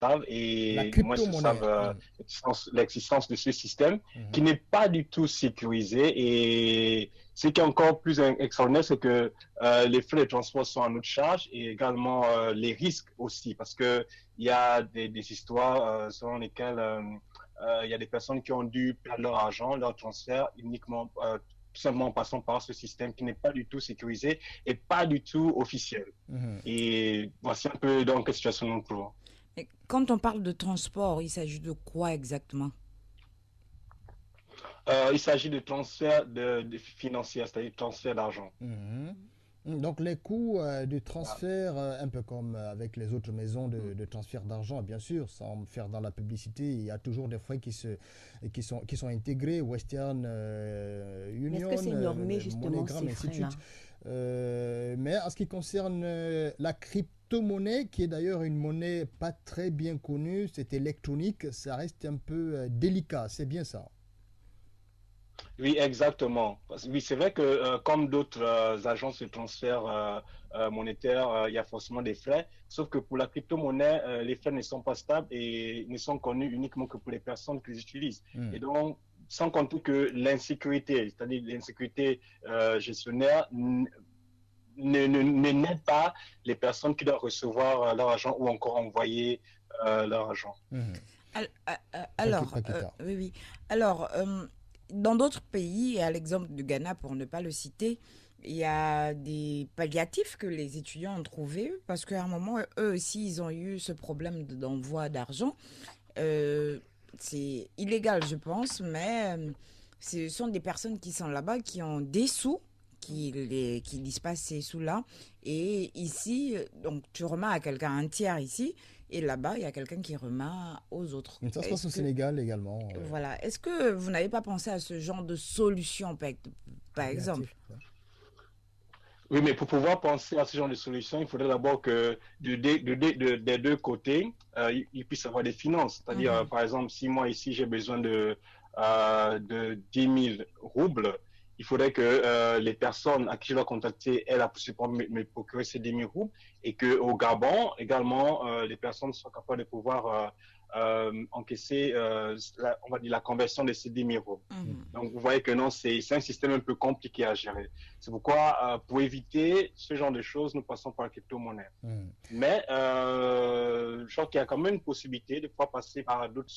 savent La et moins se crypto-monnaie. savent l'existence de ce système qui Mhm. n'est pas du tout sécurisé. Et ce qui est encore plus extraordinaire, c'est que les frais de transport sont à notre charge et également les risques aussi, parce que il y a des histoires selon lesquelles il y a des personnes qui ont dû perdre leur argent, leur transfert uniquement tout simplement en passant par ce système qui n'est pas du tout sécurisé et pas du tout officiel. Mhm. Et voici un peu dans quelle situation nous nous trouvons. Et quand on parle de transport, il s'agit de quoi exactement? Il s'agit de transferts de financiers, c'est-à-dire de transfert d'argent. Mhm. Donc les coûts de transfert, un peu comme avec les autres maisons de transfert d'argent, bien sûr, sans faire dans la publicité, il y a toujours des frais qui sont intégrés, Western Mais est-ce que Union, c'est normé justement MoneyGram, ces ainsi de frais-là? suite. Mais en ce qui concerne la crypto-monnaie, qui est d'ailleurs une monnaie pas très bien connue, c'est électronique, ça reste un peu délicat, c'est bien ça. Oui, exactement. Oui, c'est vrai que comme d'autres agences de transfert monétaire, il y a forcément des frais. Sauf que pour la crypto-monnaie, les frais ne sont pas stables et ne sont connus uniquement que pour les personnes qui les utilisent. Et Hmm. donc, sans compter que l'insécurité, c'est-à-dire l'insécurité gestionnaire, n'aide pas les personnes qui doivent recevoir leur argent ou encore envoyer leur argent. Mhm. Alors, Paquita. oui, oui. Alors, dans d'autres pays, à l'exemple du Ghana, pour ne pas le citer, il y a des palliatifs que les étudiants ont trouvés parce qu'à un moment, eux aussi, ils ont eu ce problème d'envoi d'argent. Euh, c'est illégal, je pense, mais ce sont des personnes qui sont là-bas, qui ont des sous, qui disent ces sous-là. Et ici, donc tu remets à quelqu'un un tiers ici, et là-bas, il y a quelqu'un qui remet aux autres. Ça se passe Est-ce au que, Sénégal également, voilà, est-ce que vous n'avez pas pensé à ce genre de solution, par exemple? palliatif. Ouais. Oui, mais pour pouvoir penser à ce genre de solution, il faudrait d'abord que des deux côtés, il puisse y avoir des finances. C'est-à-dire, Mhm. par exemple, si moi ici j'ai besoin de 10 000 roubles, il faudrait que les personnes à qui je dois contacter aient la possibilité de me procurer ces 10 000 roubles et qu'au Gabon, également, les personnes soient capables de pouvoir encaisser, on va dire, la conversion de ces 10 000 roubles. Mhm. Donc, vous voyez que non, c'est un système un peu compliqué à gérer. C'est pourquoi, pour éviter ce genre de choses, nous passons par la crypto-monnaie. Mhm. Mais je crois qu'il y a quand même une possibilité de pouvoir passer par d'autres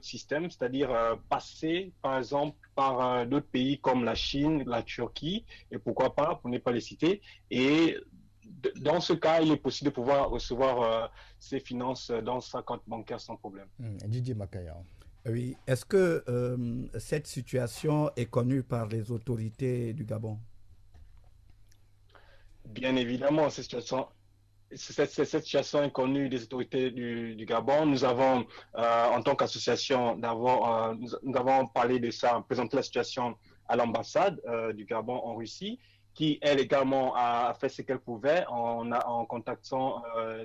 systèmes, c'est-à-dire passer, par exemple, par d'autres pays comme la Chine, la Turquie, et pourquoi pas, pour ne pas les citer. Et dans ce cas, il est possible de pouvoir recevoir ces finances dans sa compte bancaire sans problème. Didier Makaya. Oui, est-ce que cette situation est connue par les autorités du Gabon? Bien évidemment, cette situation est connue des autorités du Gabon. Nous avons, en tant qu'association, nous avons parlé de ça, présenté la situation à l'ambassade du Gabon en Russie, qui, elle également, a fait ce qu'elle pouvait en contactant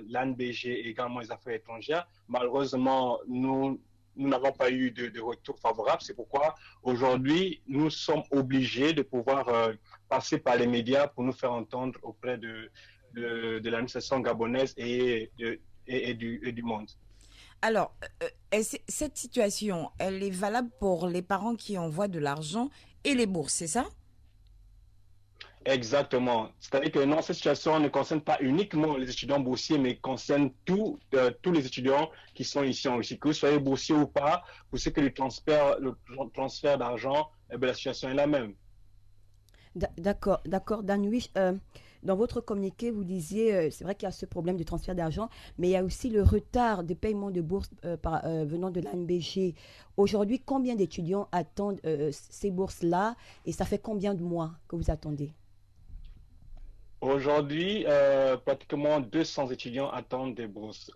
l'ANBG et également les affaires étrangères. Malheureusement, nous n'avons pas eu de retour favorable. C'est pourquoi aujourd'hui, nous sommes obligés de pouvoir passer par les médias pour nous faire entendre auprès de l'administration gabonaise et du monde. Alors, cette situation, elle est valable pour les parents qui envoient de l'argent et les bourses, c'est ça? Exactement. C'est-à-dire que non, cette situation ne concerne pas uniquement les étudiants boursiers, mais concerne tous les étudiants qui sont ici en Russie. Que vous soyez boursier ou pas, vous savez que le transfert d'argent, eh bien, la situation est la même. D'accord, d'accord. Danouich, dans votre communiqué, vous disiez, c'est vrai qu'il y a ce problème de transfert d'argent, mais il y a aussi le retard de paiement de bourses venant de l'ANBG. Aujourd'hui, combien d'étudiants attendent ces bourses-là et ça fait combien de mois que vous attendez? Aujourd'hui, pratiquement 200 étudiants attendent des bourses.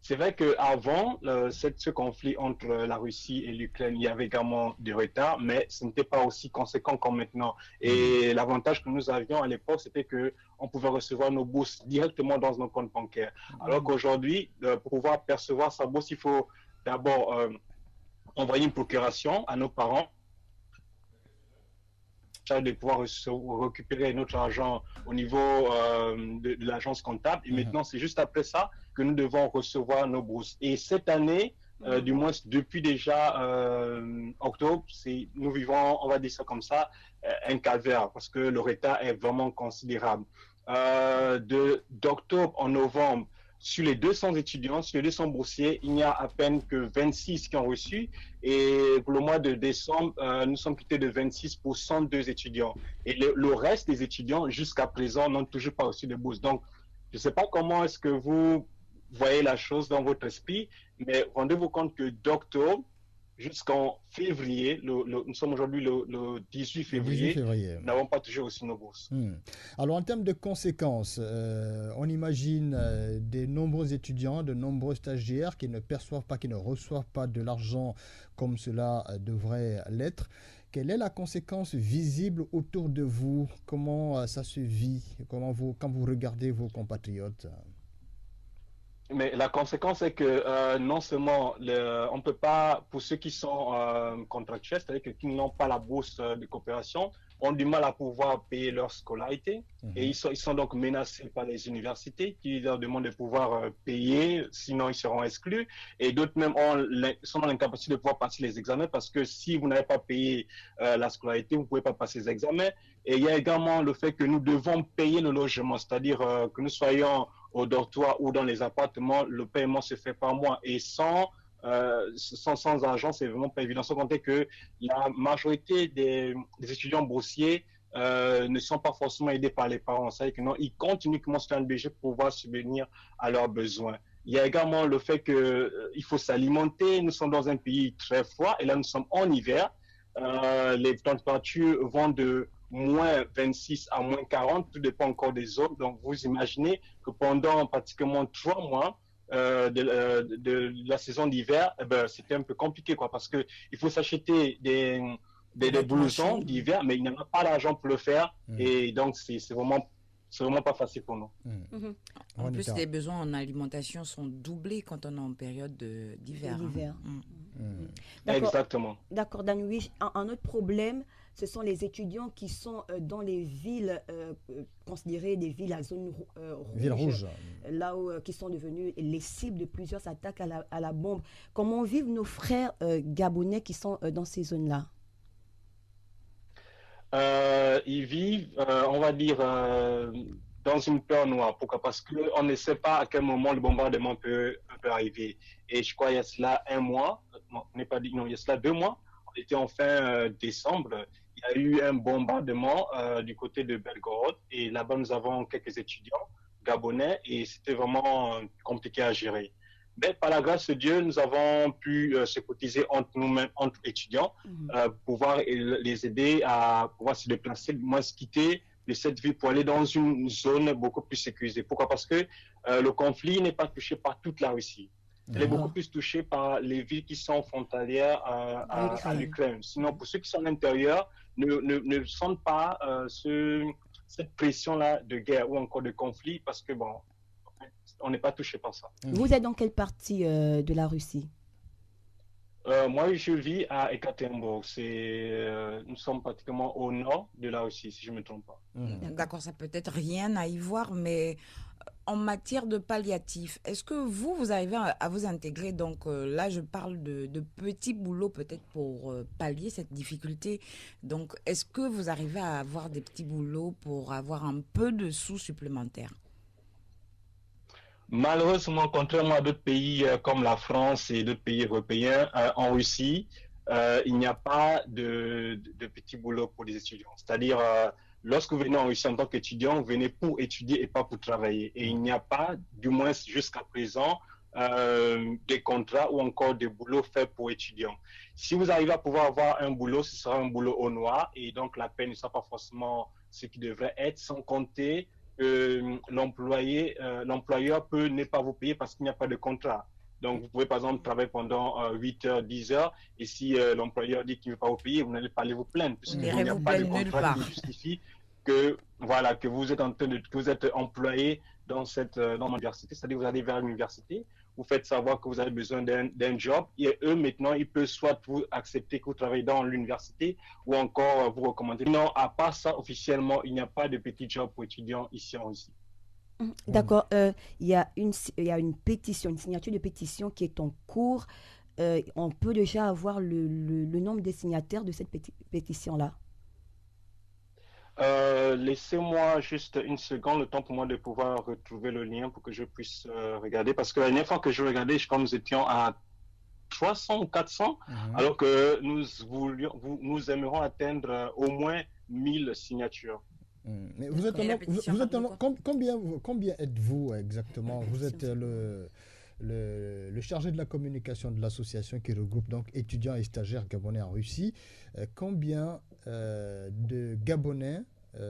C'est vrai qu'avant ce conflit entre la Russie et l'Ukraine, il y avait également du retard, mais ce n'était pas aussi conséquent comme maintenant. Mhm. Et l'avantage que nous avions à l'époque, c'était que on pouvait recevoir nos bourses directement dans nos comptes bancaires. Alors Mhm. qu'aujourd'hui, pour pouvoir percevoir sa bourse, il faut d'abord envoyer une procuration à nos parents charge de pouvoir récupérer notre argent au niveau de l'agence comptable. Et maintenant, c'est juste après ça que nous devons recevoir nos bourses. Et cette année, du moins depuis déjà octobre, nous vivons, on va dire ça comme ça, un calvaire parce que le retard est vraiment considérable. D'octobre en novembre, sur les 200 étudiants, sur les 200 boursiers, il n'y a à peine que 26 qui ont reçu. Et pour le mois de décembre, nous sommes quittés de 26 pour 102 étudiants. Et le reste des étudiants, jusqu'à présent, n'ont toujours pas reçu de bourse. Donc, je ne sais pas comment est-ce que vous voyez la chose dans votre esprit, mais rendez-vous compte que d'octobre jusqu'en février, nous sommes aujourd'hui le 18 février, nous n'avons pas toujours reçu nos bourses. Alors en termes de conséquences, on imagine de nombreux étudiants, de nombreux stagiaires qui ne perçoivent pas, qui ne reçoivent pas de l'argent comme cela devrait l'être. Quelle est la conséquence visible autour de vous? Comment ça se vit? Quand vous regardez vos compatriotes? Mais la conséquence est que non seulement on ne peut pas, pour ceux qui sont contractuels, c'est-à-dire qui n'ont pas la bourse de coopération, ont du mal à pouvoir payer leur scolarité. Et ils sont donc menacés par les universités qui leur demandent de pouvoir payer, sinon ils seront exclus. Et d'autres même sont dans l'incapacité de pouvoir passer les examens parce que si vous n'avez pas payé la scolarité, vous ne pouvez pas passer les examens. Et il y a également le fait que nous devons payer le logement, c'est-à-dire que nous soyons au dortoir ou dans les appartements, le paiement se fait par mois. Et sans argent, c'est vraiment pas évident. Sans compter que la majorité des étudiants boursiers ne sont pas forcément aidés par les parents. C'est-à-dire que non, ils comptent uniquement sur un budget pour pouvoir subvenir à leurs besoins. Il y a également le fait qu'il faut s'alimenter. Nous sommes dans un pays très froid et là, nous sommes en hiver. Les températures vont de moins 26 à moins 40, tout dépend encore des zones. Donc, vous imaginez que pendant pratiquement 3 mois de la saison d'hiver, c'était un peu compliqué, quoi, parce qu'il faut s'acheter des blousons d'hiver, mais il n'y en a pas l'argent pour le faire. Et donc, c'est vraiment pas facile pour nous. En plus, les besoins en alimentation sont doublés quand on est en période d'hiver. Exactement. D'accord, Danouich. Un autre problème, ce sont les étudiants qui sont dans les villes considérées des villes à zone rouge, là où qui sont devenus les cibles de plusieurs attaques à la bombe. Comment vivent nos frères gabonais qui sont dans ces zones-là? Ils vivent, on va dire, dans une peur noire. Pourquoi? Parce qu'on ne sait pas à quel moment le bombardement peut arriver. Et je crois qu'il y a cela un mois, il y a cela 2 mois, on était en fin décembre, il y a eu un bombardement du côté de Belgorod. Et là-bas, nous avons quelques étudiants gabonais et c'était vraiment compliqué à gérer. Mais par la grâce de Dieu, nous avons pu se cotiser entre nous-mêmes, entre étudiants, pouvoir les aider à pouvoir se déplacer, moins se quitter de cette ville pour aller dans une zone beaucoup plus sécurisée. Pourquoi? Parce que le conflit n'est pas touché par toute la Russie. Elle est beaucoup plus touchée par les villes qui sont frontalières à l'Ukraine. Sinon, pour ceux qui sont à l'intérieur, ne sentent pas cette pression-là de guerre ou encore de conflit parce que, bon, on n'est pas touché par ça. Vous êtes dans quelle partie de la Russie? Moi, je vis à Ekaterinbourg. Nous sommes pratiquement au nord de la Russie, si je ne me trompe pas. D'accord, ça peut être rien à y voir, mais en matière de palliatifs, est-ce que vous arrivez à vous intégrer? Donc là, je parle de petits boulots peut-être pour pallier cette difficulté. Donc, est-ce que vous arrivez à avoir des petits boulots pour avoir un peu de sous supplémentaires? Malheureusement, contrairement à d'autres pays comme la France et d'autres pays européens, en Russie, il n'y a pas de petits boulots pour les étudiants. C'est-à-dire, lorsque vous venez en Russie en tant qu'étudiant, vous venez pour étudier et pas pour travailler. Et il n'y a pas, du moins jusqu'à présent, des contrats ou encore des boulots faits pour étudiants. Si vous arrivez à pouvoir avoir un boulot, ce sera un boulot au noir et donc la paie ne sera pas forcément ce qui devrait être, sans compter l'employeur peut ne pas vous payer parce qu'il n'y a pas de contrat. Donc, vous pouvez par exemple travailler pendant 8 heures, 10 heures, et si l'employeur dit qu'il ne veut pas vous payer, vous n'allez pas aller vous plaindre, puisqu'il n'y a pas de contrat qui justifie que vous êtes employé dans l'université, c'est-à-dire vous allez vers l'université, vous faites savoir que vous avez besoin d'un job, et eux, maintenant, ils peuvent soit vous accepter que vous travaillez dans l'université ou encore vous recommander. Non, à part ça, officiellement, il n'y a pas de petit job pour étudiants ici en Russie. D'accord. Il y a une pétition, une signature de pétition qui est en cours. On peut déjà avoir le nombre des signataires de cette pétition-là. Laissez-moi juste une seconde, le temps pour moi de pouvoir retrouver le lien pour que je puisse regarder. Parce que la dernière fois que je regardais, je crois que nous étions à 300 ou 400, alors que nous aimerions atteindre au moins 1000 signatures. Mais vous êtes combien êtes-vous exactement? Vous êtes le chargé de la communication de l'association qui regroupe donc étudiants et stagiaires gabonais en Russie. Combien de Gabonais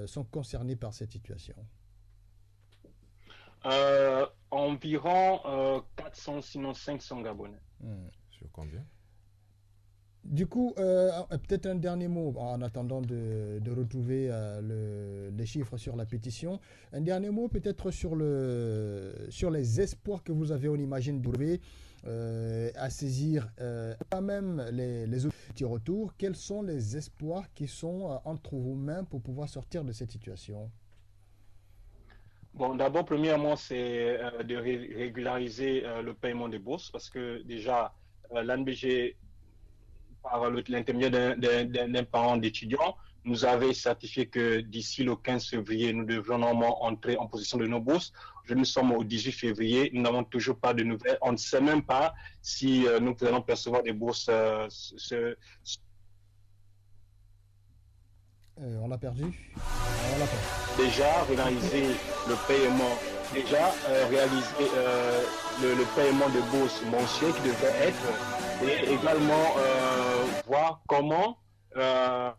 sont concernés par cette situation? Environ 400, sinon 500 Gabonais. Sur combien? Du coup, peut-être un dernier mot en attendant de retrouver les chiffres sur la pétition. Un dernier mot peut-être sur les espoirs que vous avez, on imagine, à saisir pas même les autres petits retours. Quels sont les espoirs qui sont entre vos mains pour pouvoir sortir de cette situation? Bon, d'abord, premièrement, c'est de régulariser le paiement des bourses parce que déjà, l'ANBG, par l'intermédiaire d'un parent d'étudiant, nous avait certifié que d'ici le 15 février, nous devrions normalement entrer en possession de nos bourses. Nous sommes au 18 février, nous n'avons toujours pas de nouvelles. On ne sait même pas si nous allons percevoir des bourses. On l'a perdu. On l'a perdu. Déjà, réaliser le paiement. Déjà, réaliser le paiement de bourses mensuelles qui devrait être. Et également voir comment à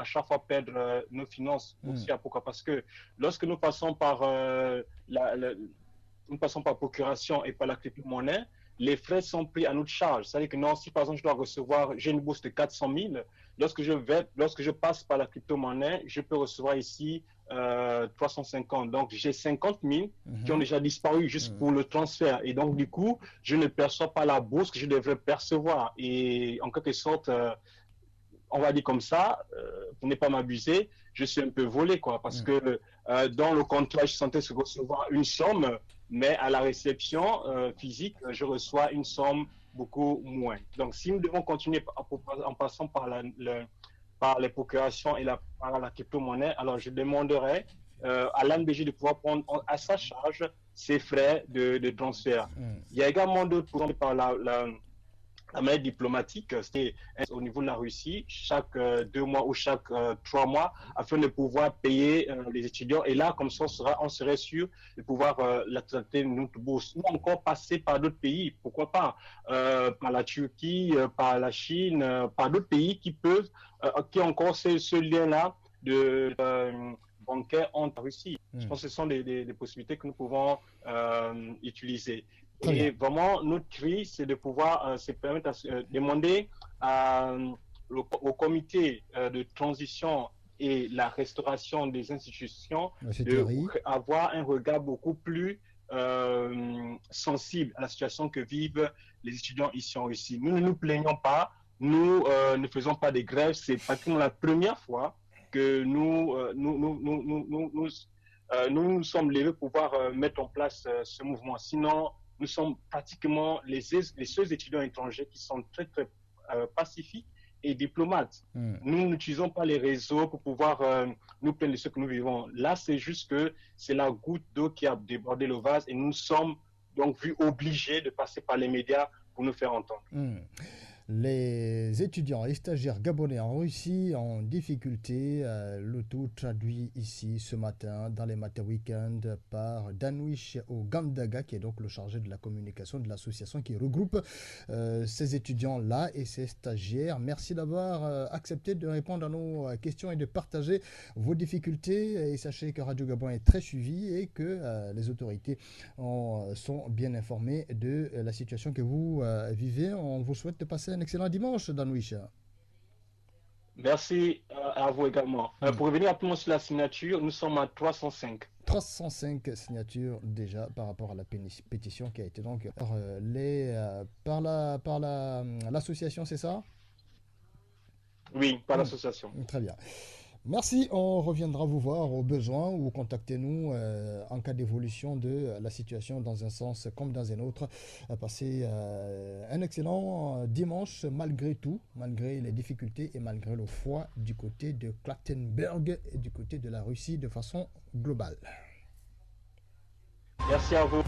chaque fois perdre nos finances boursières. Pourquoi? Parce que lorsque nous passons par procuration et par la crypto-monnaie, les frais sont pris à notre charge. C'est-à-dire que non, si par exemple j'ai une bourse de 400 000, lorsque je passe par la crypto-monnaie, je peux recevoir ici 350. Donc, j'ai 50 000 qui ont déjà disparu juste pour le transfert. Et donc, du coup, je ne perçois pas la bourse que je devrais percevoir. Et en quelque sorte, on va dire comme ça, pour ne pas m'abuser, je suis un peu volé, quoi. Parce que dans le contrat, je sentais recevoir une somme, mais à la réception physique, je reçois une somme beaucoup moins. Donc, si nous devons continuer en passant par les procurations et par la crypto-monnaie, alors je demanderai à l'ANBG de pouvoir prendre à sa charge ces frais de transfert. Il y a également d'autres programmes par la manière diplomatique, c'est au niveau de la Russie, chaque 2 mois ou chaque 3 mois, afin de pouvoir payer les étudiants. Et là, comme ça, on serait sûr de pouvoir la traiter notre bourse. Ou encore passer par d'autres pays, pourquoi pas, par la Turquie, par la Chine, par d'autres pays qui ont encore ce lien-là de bancaire entre Russie. Je pense que ce sont des possibilités que nous pouvons utiliser. Et vraiment, notre cri, c'est de pouvoir se permettre de demander au comité de transition et la restauration des institutions d'avoir un regard beaucoup plus sensible à la situation que vivent les étudiants ici en Russie. Nous ne nous plaignons pas, nous ne faisons pas de grèves, c'est pratiquement la première fois que nous sommes levés pour pouvoir mettre en place ce mouvement. Sinon, nous sommes pratiquement les seuls étudiants étrangers qui sont très, très pacifiques et diplomates. Nous n'utilisons pas les réseaux pour pouvoir nous plaindre de ce que nous vivons. Là, c'est juste que c'est la goutte d'eau qui a débordé le vase et nous sommes donc vus obligés de passer par les médias pour nous faire entendre. Les étudiants et stagiaires gabonais en Russie en difficulté, le tout traduit ici ce matin dans les matins week-end par Danwish Ogandaga, qui est donc le chargé de la communication de l'association qui regroupe ces étudiants-là et ces stagiaires. Merci d'avoir accepté de répondre à nos questions et de partager vos difficultés. Et sachez que Radio Gabon est très suivi et que les autorités sont bien informées de la situation que vous vivez. On vous souhaite de passer un excellent dimanche, Danwish. Merci à vous également. Pour revenir rapidement sur la signature, nous sommes à 305. 305 signatures déjà par rapport à la pétition qui a été donc par l'association, c'est ça? Oui, par l'association. Très bien. Merci, on reviendra vous voir au besoin ou contactez-nous en cas d'évolution de la situation dans un sens comme dans un autre. Passez un excellent dimanche malgré tout, malgré les difficultés et malgré le froid du côté de Klatenberg et du côté de la Russie de façon globale. Merci à vous.